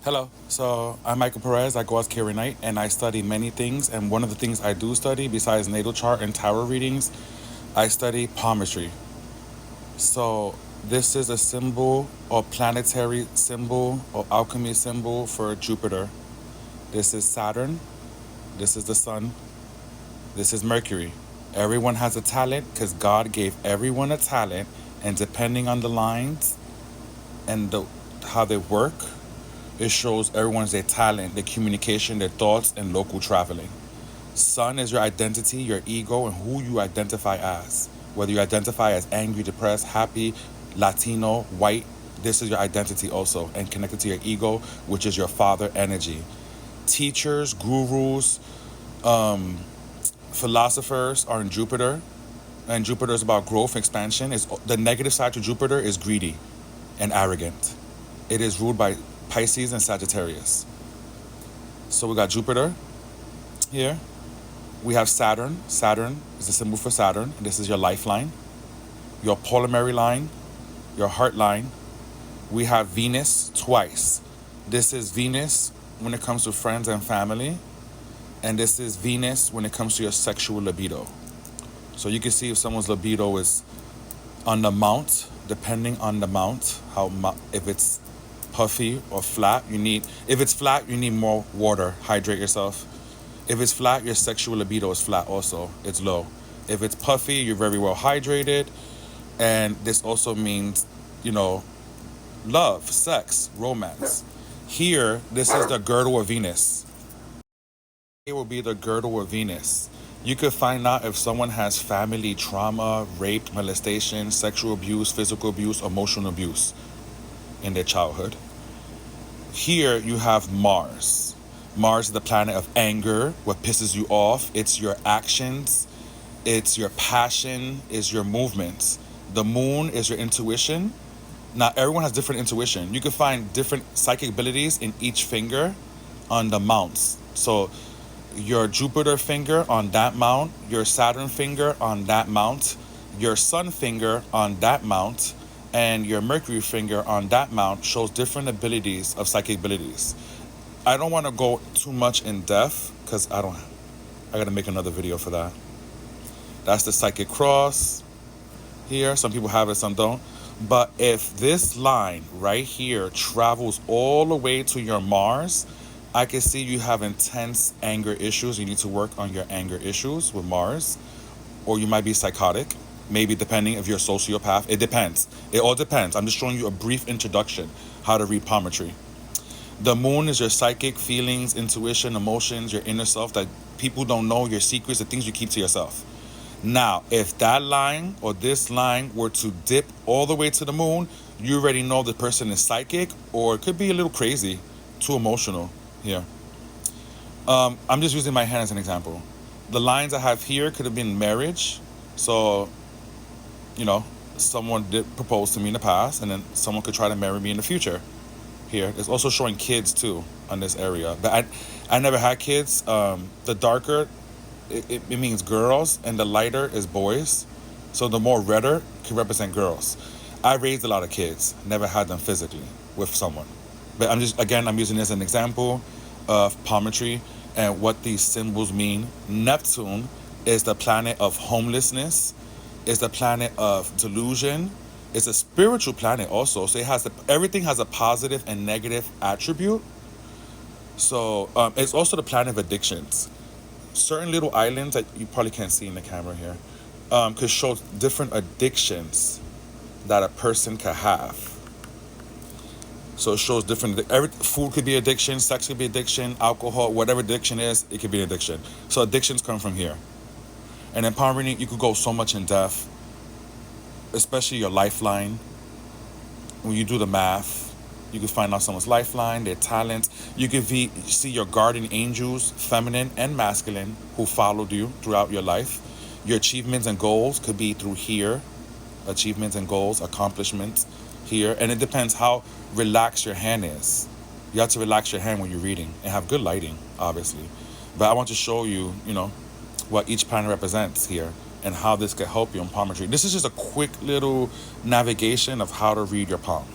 Hello. So I'm Michael Perez. I go as Carrie Knight, and I study many things. And one of the things I do study, besides natal chart and tarot readings, I study palmistry. So this is a symbol or planetary symbol or alchemy symbol for Jupiter. This is Saturn. This is the Sun. This is Mercury. Everyone has a talent because God gave everyone a talent, and depending on the lines and how they work, it shows everyone's their talent, their communication, their thoughts, and local traveling. Sun is your identity, your ego, and who you identify as. Whether you identify as angry, depressed, happy, Latino, white, this is your identity also, and connected to your ego, which is your father energy. Teachers, gurus, philosophers are in Jupiter, and Jupiter is about growth, expansion. It's, the negative side to Jupiter is greedy and arrogant. It is ruled by Pisces and Sagittarius. So we got Jupiter here. We have Saturn. Saturn is the symbol for Saturn. This is your lifeline, your polarity line, your heart line. We have Venus twice. This is Venus when it comes to friends and family, and this is Venus when it comes to your sexual libido. So you can see if someone's libido is on the mount, depending on the mount, if it's puffy or flat, if it's flat, you need more water, hydrate yourself. If it's flat, your sexual libido is flat also, it's low. If it's puffy, you're very well hydrated, and this also means, love, sex, romance. Here, this is the girdle of Venus. It will be the girdle of Venus. You could find out if someone has family trauma, rape, molestation, sexual abuse, physical abuse, emotional abuse in their childhood. Here you have Mars. Mars is the planet of anger, what pisses you off. It's your actions, it's your passion, it's your movements. The moon is your intuition. Now everyone has different intuition. You can find different psychic abilities in each finger on the mounts. So your Jupiter finger on that mount, your Saturn finger on that mount, your Sun finger on that mount, and your Mercury finger on that mount shows different abilities of psychic abilities. I don't want to go too much in depth because I got to make another video for that. That's the psychic cross here. Some people have it, some don't. But if this line right here travels all the way to your Mars, I can see you have intense anger issues. You need to work on your anger issues with Mars. Or you might be psychotic. Maybe depending if you're a sociopath. It depends. It all depends. I'm just showing you a brief introduction how to read palmistry. The moon is your psychic feelings, intuition, emotions, your inner self that people don't know, your secrets, the things you keep to yourself. Now, if that line or this line were to dip all the way to the moon, you already know the person is psychic or it could be a little crazy, too emotional here. I'm just using my hand as an example. The lines I have here could have been marriage. So, someone did propose to me in the past and then someone could try to marry me in the future. Here, it's also showing kids too on this area. But I never had kids. The darker, it means girls, and the lighter is boys. So the more redder can represent girls. I raised a lot of kids, never had them physically with someone. But I'm using this as an example of palmistry and what these symbols mean. Neptune is the planet of homelessness, is the planet of delusion. It's a spiritual planet also, so everything has a positive and negative attribute. So it's also the planet of addictions. Certain little islands that you probably can't see in the camera here could show different addictions that a person could have. So it shows food could be addiction, sex could be addiction, alcohol, whatever addiction is, it could be an addiction. So addictions come from here. And in palmistry, you could go so much in depth, especially your lifeline. When you do the math, you can find out someone's lifeline, their talents. You can see your guardian angels, feminine and masculine, who followed you throughout your life. Your achievements and goals could be through here. Achievements and goals, accomplishments here. And it depends how relaxed your hand is. You have to relax your hand when you're reading and have good lighting, obviously. But I want to show you, what each planet represents here and how this could help you in palmistry. This is just a quick little navigation of how to read your palm.